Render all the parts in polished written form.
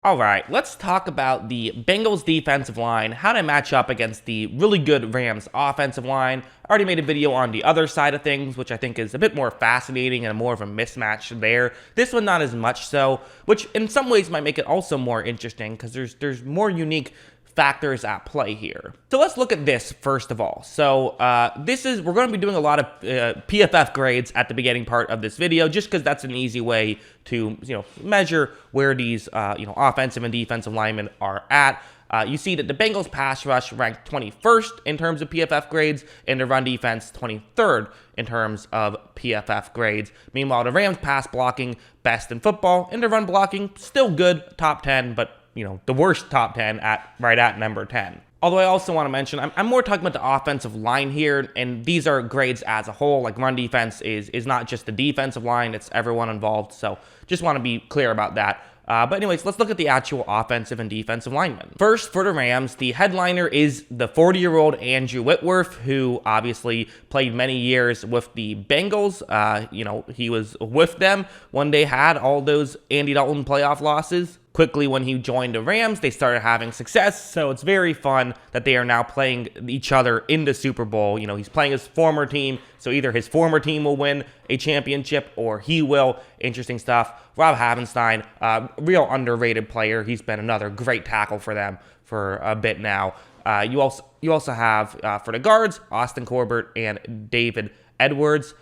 All right, let's talk about the Bengals defensive line, how to match up against the really good Rams offensive line. I already made a video on the other side of things, which I think is a bit more fascinating and more of a mismatch there. This one not as much so, which in some ways might make it also more interesting because there's more unique factors at play here. So let's look at this first of all. So we're going to be doing a lot of PFF grades at the beginning part of this video, just because that's an easy way to measure where these offensive and defensive linemen are at. You see that the Bengals pass rush ranked 21st in terms of PFF grades, and the run defense 23rd in terms of PFF grades. Meanwhile, the Rams pass blocking best in football, and the run blocking still good, top 10, but the worst top 10 right at number 10. Although I also want to mention, I'm more talking about the offensive line here, and these are grades as a whole. Like run defense is not just the defensive line, it's everyone involved. So just want to be clear about that. But anyways, let's look at the actual offensive and defensive linemen. First, for the Rams, the headliner is the 40-year-old Andrew Whitworth, who obviously played many years with the Bengals. He was with them when they had all those Andy Dalton playoff losses. Quickly, when he joined the Rams, they started having success, so it's very fun that they are now playing each other in the Super Bowl. He's playing his former team, so either his former team will win a championship or he will. Interesting stuff. Rob Havenstein, real underrated player. He's been another great tackle for them for a bit now. You also have, for the guards, Austin Corbett and David Edwards.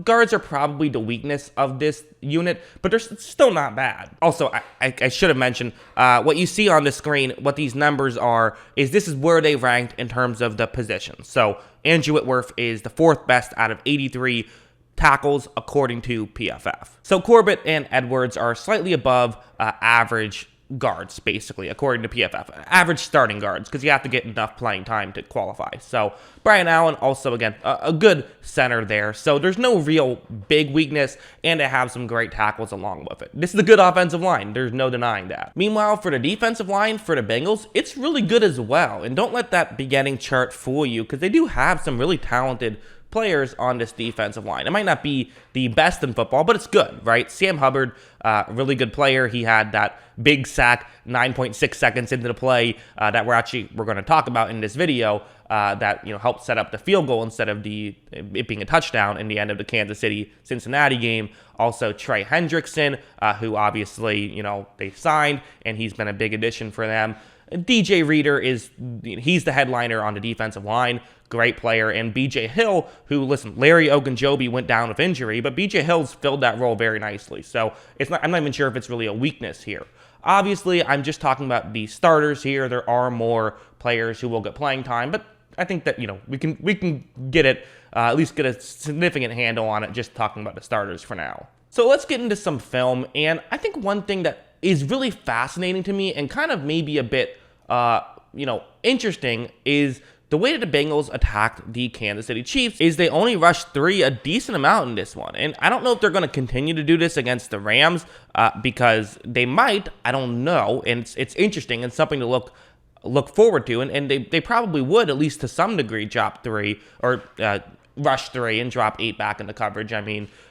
Guards are probably the weakness of this unit, but they're still not bad. Also, I should have mentioned, what you see on the screen, what these numbers are, this is where they ranked in terms of the positions. So Andrew Whitworth is the 4th best out of 83 tackles according to PFF. So Corbett and Edwards are slightly above average guards, basically, according to PFF. Average starting guards, because you have to get enough playing time to qualify. So Brian Allen, also, again, a good center there. So there's no real big weakness, and they have some great tackles along with it. This is a good offensive line. There's no denying that. Meanwhile, for the defensive line, for the Bengals, it's really good as well. And don't let that beginning chart fool you, because they do have some really talented players on this defensive line. It might not be the best in football, but it's good, right? Sam Hubbard, really good player. He had that big sack 9.6 seconds into the play that we're going to talk about in this video that helped set up the field goal instead of it being a touchdown in the end of the Kansas City-Cincinnati game. Also, Trey Hendrickson, who obviously they signed, and he's been a big addition for them. DJ Reader he's the headliner on the defensive line. Great player. And BJ Hill, who, listen, Larry Ogunjobi went down with injury, but BJ Hill's filled that role very nicely. So I'm not even sure if it's really a weakness here. Obviously, I'm just talking about the starters here. There are more players who will get playing time, but I think that we can get it, at least get a significant handle on it just talking about the starters for now. So let's get into some film, and I think one thing that is really fascinating to me and kind of maybe a bit interesting is the way that the Bengals attacked the Kansas City Chiefs. Is they only rushed 3 a decent amount in this one. And I don't know if they're going to continue to do this against the Rams because they might. I don't know. And it's interesting and something to look forward to. And they probably would, at least to some degree, drop 3 or rush 3 and drop 8 back into coverage.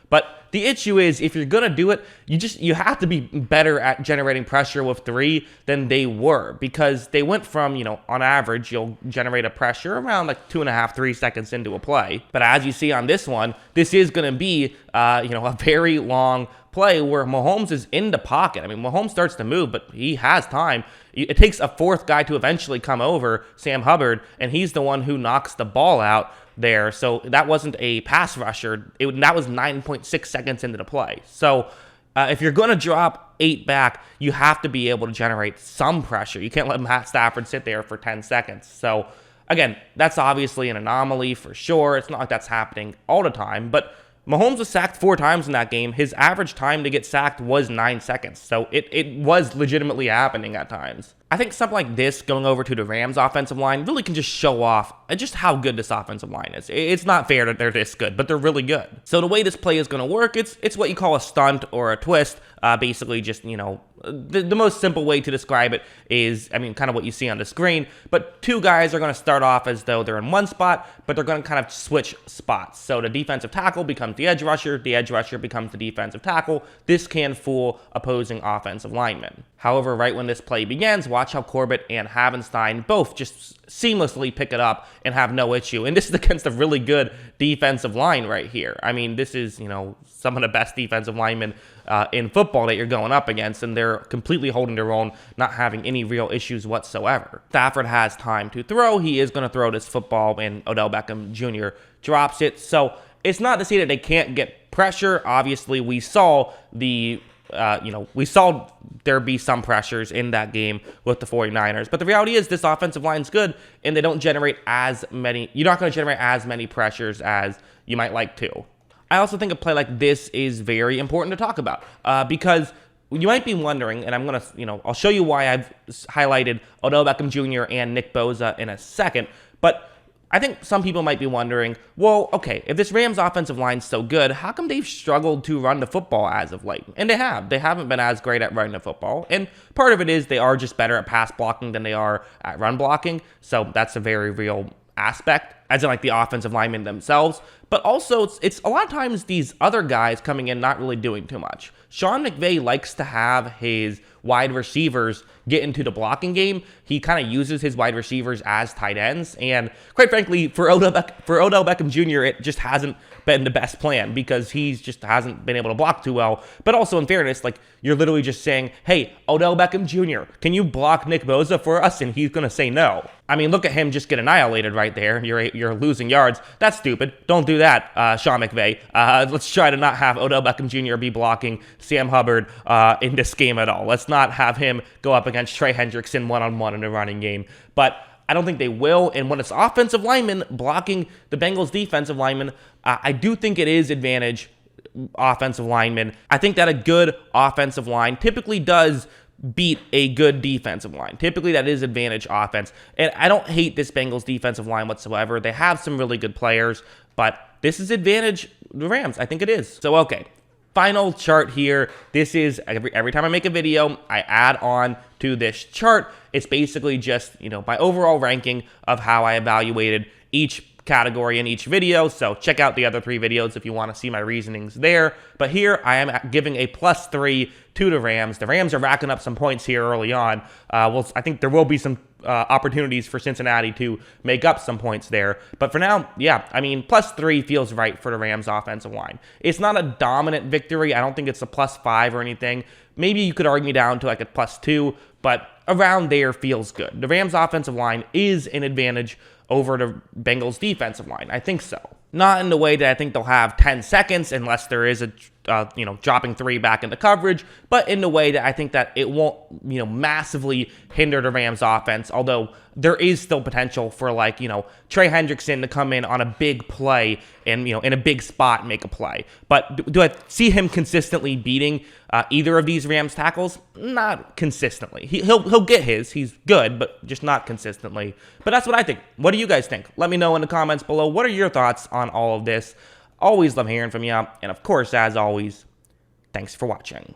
But the issue is, if you're going to do it, you have to be better at generating pressure with 3 than they were, because they went from, on average, you'll generate a pressure around like 2.5, 3 seconds into a play. But as you see on this one, this is going to be, a very long play where Mahomes is in the pocket. Mahomes starts to move, but he has time. It takes a 4th guy to eventually come over, Sam Hubbard, and he's the one who knocks the ball out there. So that wasn't a pass rusher. That was 9.6 seconds into the play. So if you're going to drop 8 back, you have to be able to generate some pressure. You can't let Matt Stafford sit there for 10 seconds. So again, that's obviously an anomaly for sure. It's not like that's happening all the time, but Mahomes was sacked 4 times in that game. His average time to get sacked was 9 seconds. So it was legitimately happening at times. I think something like this going over to the Rams offensive line really can just show off just how good this offensive line is. It's not fair that they're this good, but they're really good. So the way this play is going to work, it's what you call a stunt or a twist. Basically just, the most simple way to describe it is, kind of what you see on the screen. But two guys are going to start off as though they're in one spot, but they're going to kind of switch spots. So the defensive tackle becomes the edge rusher becomes the defensive tackle. This can fool opposing offensive linemen. However, right when this play begins, watch how Corbett and Havenstein both just seamlessly pick it up and have no issue. And this is against a really good defensive line right here. This is, some of the best defensive linemen in football that you're going up against, and they're completely holding their own, not having any real issues whatsoever. Stafford has time to throw. He is going to throw this football, and Odell Beckham Jr. drops it. So it's not to say that they can't get pressure. Obviously, we saw there be some pressures in that game with the 49ers. But the reality is this offensive line's good, and they don't generate as many. You're not going to generate as many pressures as you might like to. I also think a play like this is very important to talk about because you might be wondering, and I'm going to, I'll show you why I've highlighted Odell Beckham Jr. and Nick Bosa in a second. But I think some people might be wondering, well, okay, if this Rams offensive line's so good, how come they've struggled to run the football as of late? And they have. They haven't been as great at running the football. And part of it is they are just better at pass blocking than they are at run blocking. So that's a very real aspect, as in like the offensive linemen themselves. But also, it's a lot of times these other guys coming in not really doing too much. Sean McVay likes to have his wide receivers get into the blocking game. He kind of uses his wide receivers as tight ends. And quite frankly, for Odell Beckham Jr., it just hasn't been the best plan because he just hasn't been able to block too well. But also, in fairness, like you're literally just saying, hey, Odell Beckham Jr., can you block Nick Bosa for us? And he's going to say no. Look at him just get annihilated right there. You're losing yards. That's stupid. Don't do that, Sean McVay. Let's try to not have Odell Beckham Jr. be blocking Sam Hubbard in this game at all. Let's not have him go up against Trey Hendrickson one-on-one in a running game. But I don't think they will. And when it's offensive linemen blocking the Bengals defensive linemen, I do think it is advantage offensive linemen. I think that a good offensive line typically does beat a good defensive line. Typically, that is advantage offense. And I don't hate this Bengals defensive line whatsoever. They have some really good players, but this is advantage the Rams. I think it is. So, okay. Final chart here. This is every time I make a video, I add on to this chart. It's basically just, my overall ranking of how I evaluated each category in each video. So check out the other 3 videos if you want to see my reasonings there. But here I am giving a +3 to the Rams. The Rams are racking up some points here early on. I think there will be some opportunities for Cincinnati to make up some points there. But for now, yeah, +3 feels right for the Rams offensive line. It's not a dominant victory. I don't think it's a +5 or anything. Maybe you could argue me down to like a +2, but around there feels good. The Rams offensive line is an advantage over the Bengals defensive line. I think so. Not in the way that I think they'll have 10 seconds unless there is a dropping 3 back into coverage, but in the way that I think that it won't, massively hinder the Rams offense, although there is still potential for Trey Hendrickson to come in on a big play and, in a big spot and make a play. But do I see him consistently beating either of these Rams tackles? Not consistently. He'll get his. He's good, but just not consistently. But that's what I think. What do you guys think? Let me know in the comments below. What are your thoughts on all of this? Always love hearing from you. And of course, as always, thanks for watching.